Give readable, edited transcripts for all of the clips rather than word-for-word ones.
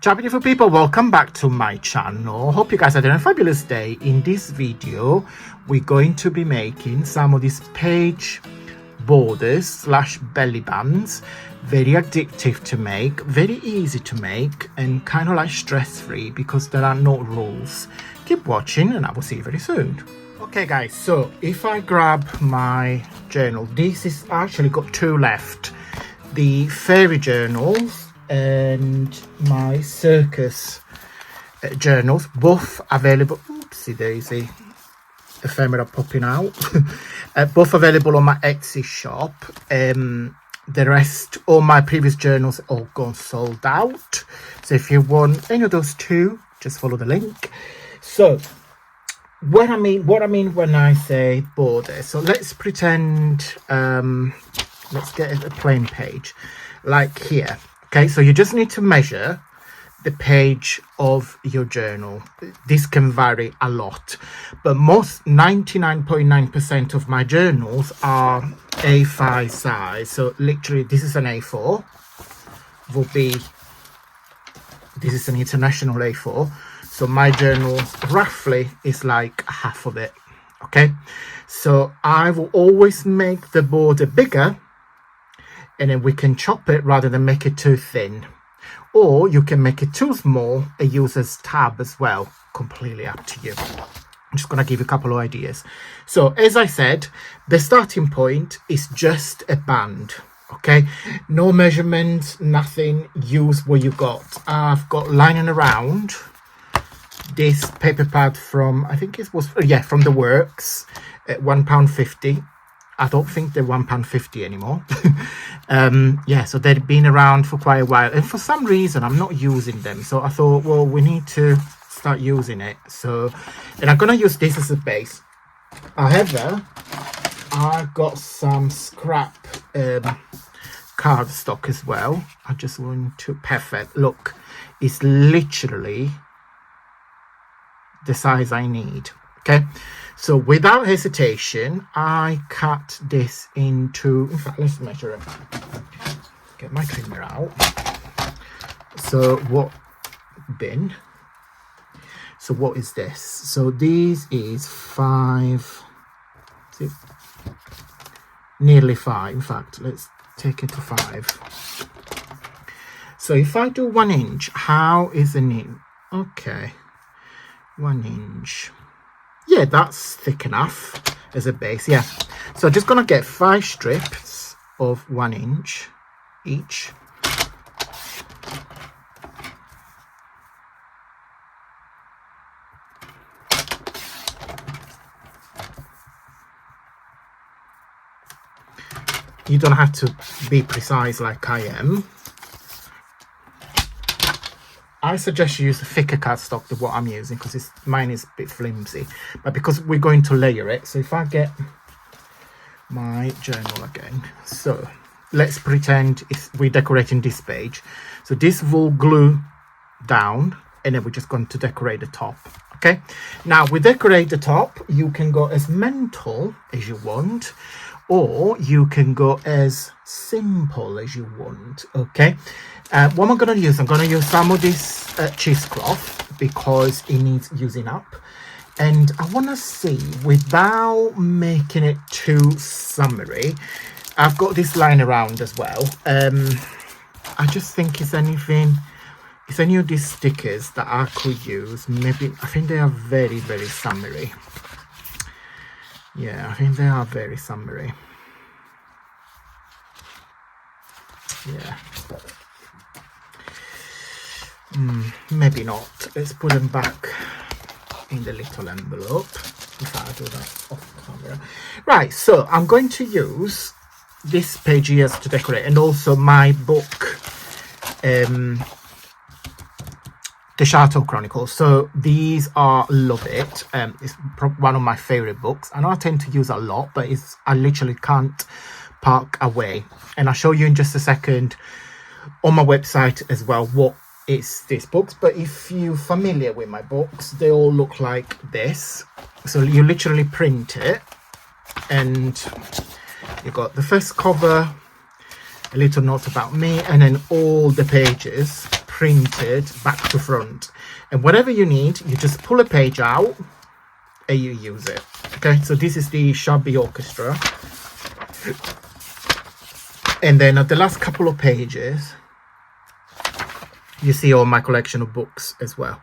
Ciao beautiful people, welcome back to my channel. Hope you guys are having a fabulous day. In this video we're going to be making some of these page borders slash belly bands. Very addictive to make, very easy to make, and kind of like stress-free because there are no rules. Keep watching and I will see you very soon. Okay guys, so if I grab my journal, this is actually got two left, the fairy journals and my circus journals, both available. Oopsie daisy, ephemera popping out. Both available on my Etsy shop. The rest, all my previous journals, all gone sold out. So if you want any of those two, just follow the link. So what I mean when I say border, so let's pretend let's get a plain page like here. Okay, so you just need to measure the page of your journal. This can vary a lot, but most 99.9% of my journals are A5 size. So literally this is an A4, this is an international A4. So my journal roughly is like half of it. Okay, so I will always make the border bigger, and then we can chop it rather than make it too thin, or you can make it too small and use as tab as well. Completely up to you. I'm just going to give you a couple of ideas. So as I said, the starting point is just a band. Okay, no measurements, nothing. Use what you got. I've got lining around this paper pad from, I think it was, from the Works at £1.50. I don't think they're £1.50 anymore. So they've been around for quite a while, and for some reason I'm not using them. So I thought, well, we need to start using it. So, and I'm gonna use this as a base. However, I've got some scrap cardstock as well. I just want to perfect. Look, it's literally the size I need. Okay, so without hesitation, I cut this into, in fact, let's measure it. Get my trimmer out. So what is this? So this is 5, nearly 5. In fact, let's take it to 5. So if I do 1 inch, how is an inch? Okay, 1 inch. Yeah, that's thick enough as a base. Yeah, so just gonna get 5 strips of 1 inch each. You don't have to be precise like I am. I suggest you use a thicker cardstock than what I'm using because mine is a bit flimsy, but because we're going to layer it. So if I get my journal again, so let's pretend we're decorating this page. So this will glue down, and then we're just going to decorate the top. Okay, now we decorate the top. You can go as mental as you want, or you can go as simple as you want. Okay, what am I going to use? I'm going to use some of this cheesecloth because it needs using up, and I want to see, without making it too summery, I've got this line around as well. I just think it's any of these stickers that I could use. Maybe, I think they are very, very summery. Yeah, I think they are very summery. Yeah. Maybe not. Let's put them back in the little envelope. If I do that off camera. Right, so I'm going to use this page here to decorate, and also my book, The Chateau Chronicles. So these are, love it. It's one of my favorite books. I know I tend to use a lot, but I literally can't park away, and I'll show you in just a second on my website as well what is this books. But if you're familiar with my books, they all look like this. So you literally print it, and you got the first cover, a little note about me, and then all the pages printed back to front. And whatever you need, you just pull a page out and you use it. Okay, so this is the Shabby Orchestra. And then at the last couple of pages, you see all my collection of books as well.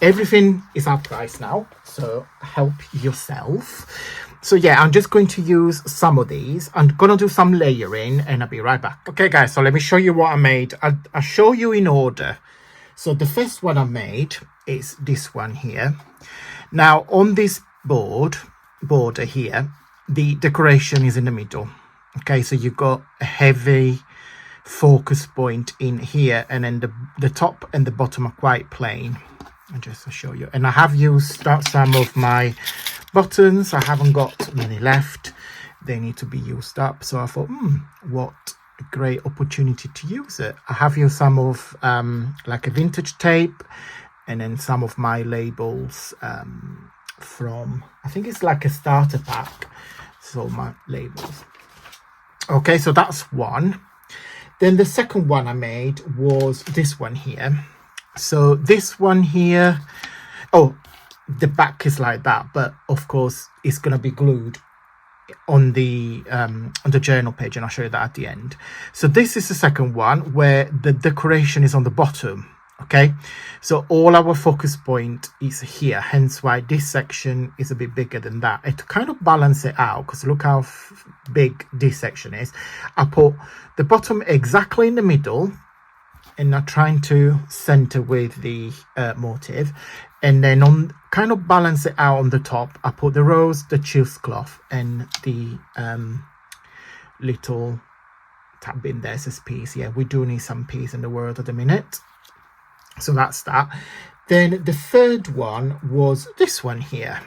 Everything is half price now, so help yourself. So yeah, I'm just going to use some of these. I'm gonna do some layering and I'll be right back. Okay guys, so let me show you what I made. I'll show you in order. So the first one I made is this one here. Now on this border here, the decoration is in the middle. Okay, so you've got a heavy focus point in here, and then the top and the bottom are quite plain. And just to show you, and I have used some of my buttons. I haven't got many left, they need to be used up, so I thought what a great opportunity to use it. I have used some of like a vintage tape, and then some of my labels from, I think it's like a starter pack, so my labels. Okay, so that's one. Then the second one I made was this one here. So this one here, oh, the back is like that, but of course it's going to be glued on the journal page, and I'll show you that at the end. So this is the second one where the decoration is on the bottom. Okay, so all our focus point is here, hence why this section is a bit bigger than that. And to kind of balance it out, because look how big this section is, I put the bottom exactly in the middle, and I'm trying to center with the motif, and then on kind of balance it out on the top, I put the rose, the cheesecloth, and the little tab in there says peace. Yeah, we do need some peace in the world at the minute. So that's that. Then the third one was this one here.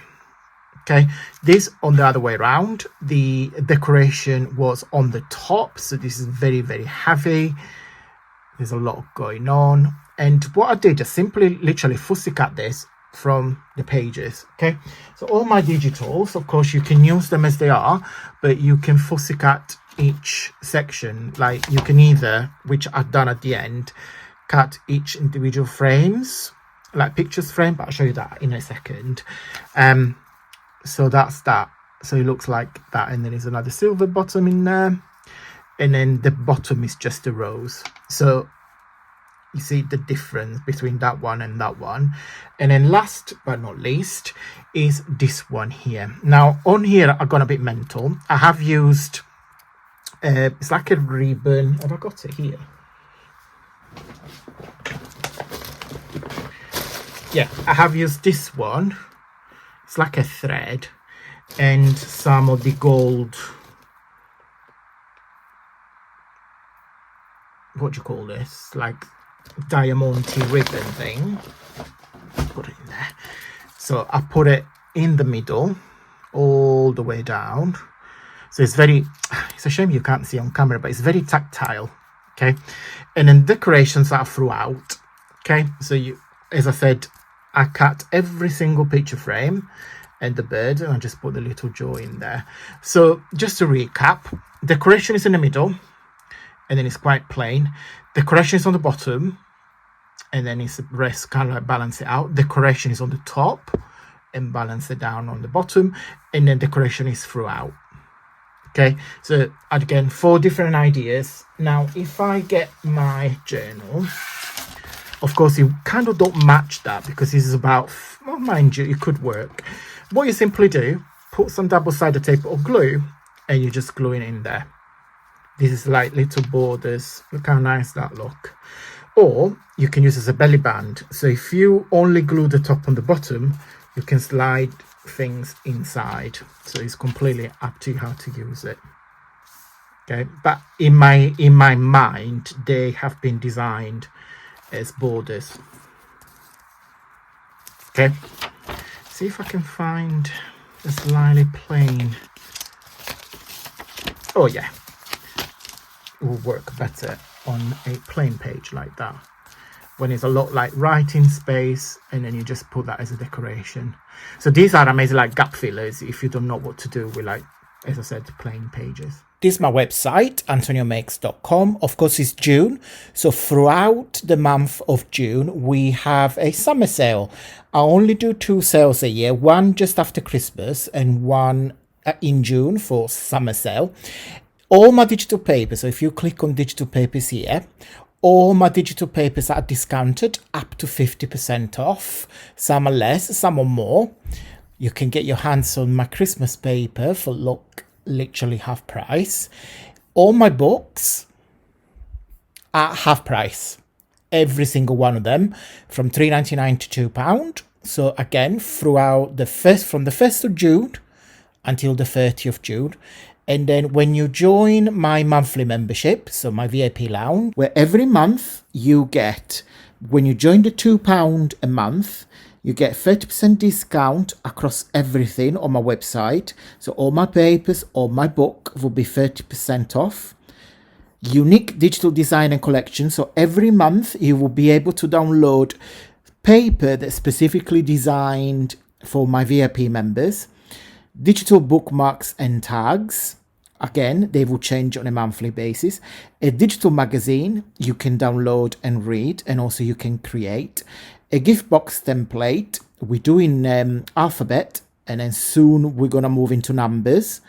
Okay, this on the other way around, the decoration was on the top, so this is very, very heavy. There's a lot going on, and what I did is simply literally fussy cut this from the pages. Okay, so all my digitals, of course you can use them as they are, but you can fussy cut each section. Like you can either, which I've done at the end, cut each individual frames, like pictures frame, but I'll show you that in a second. So that's that. So it looks like that, and then there's another silver bottom in there, and then the bottom is just a rose. So you see the difference between that one and that one. And then last but not least is this one here. Now on here I've gone a bit mental. I have used it's like a ribbon. Have I got it here? Yeah, I have used this one. It's like a thread, and some of the gold, what do you call this, like diamante ribbon thing. Put it in there. So I put it in the middle all the way down, so it's a shame you can't see on camera, but it's very tactile. Okay, and then decorations are throughout. Okay, so you, as I said, I cut every single picture frame and the bird, and I just put the little jaw in there. So just to recap, decoration is in the middle, and then it's quite plain. Decoration is on the bottom, and then it's the rest, kind of like balance it out. Decoration is on the top and balance it down on the bottom, and then decoration is throughout. Okay, so again, 4 different ideas. Now if I get my journal, of course you kind of don't match that because this is about, well, mind you, it could work. What you simply do, put some double-sided tape or glue, and you just glue it in there. This is like little borders. Look how nice that look. Or you can use it as a belly band. So if you only glue the top on the bottom, you can slide things inside. So it's completely up to you how to use it. Okay, but in my mind, they have been designed as borders. Okay, see if I can find a slightly plain. Oh yeah, it will work better on a plain page like that, when it's a lot like writing space, and then you just put that as a decoration. So these are amazing, like gap fillers if you don't know what to do with, like, as I said, plain pages. This is my website, antoniomakes.com. Of course, it's June. So throughout the month of June, we have a summer sale. I only do 2 sales a year, one just after Christmas and one in June for summer sale. All my digital papers, so if you click on digital papers here, all my digital papers are discounted up to 50% off. Some are less, some are more. You can get your hands on my Christmas paper for literally half price. All my books are half price. Every single one of them from £3.99 to £2. So again, throughout from the 1st of June until the 30th of June. And then when you join my monthly membership, so my VIP lounge, where every month you get, when you join the £2 a month, you get 30% discount across everything on my website. So all my papers, all my book will be 30% off. Unique digital design and collection. So every month you will be able to download paper that's specifically designed for my VIP members. Digital bookmarks and tags. Again, they will change on a monthly basis. A digital magazine you can download and read, and also you can create. A gift box template, we do in alphabet, and then soon we're going to move into numbers.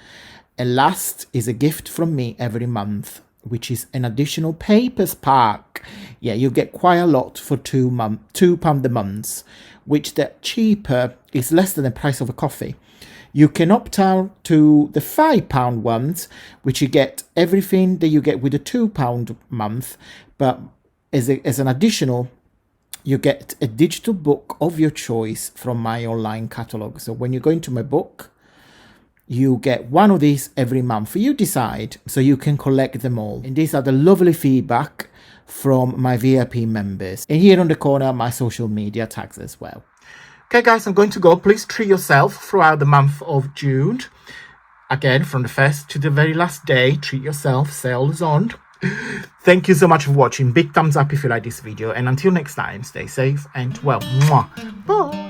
And last is a gift from me every month, which is an additional papers pack. Yeah, you get quite a lot for £2 a month, which the cheaper is less than the price of a coffee. You can opt out to the £5 ones, which you get everything that you get with the £2 month, but as an additional, you get a digital book of your choice from my online catalog. So when you go into my book, you get one of these every month. You decide, so you can collect them all. And these are the lovely feedback from my VIP members. And here on the corner, my social media tags as well. Okay, guys, I'm going to go. Please treat yourself throughout the month of June. Again, from the 1st to the very last day, treat yourself. Sale is on. Thank you so much for watching. Big thumbs up if you like this video. And until next time, stay safe and well. Mwah. Bye.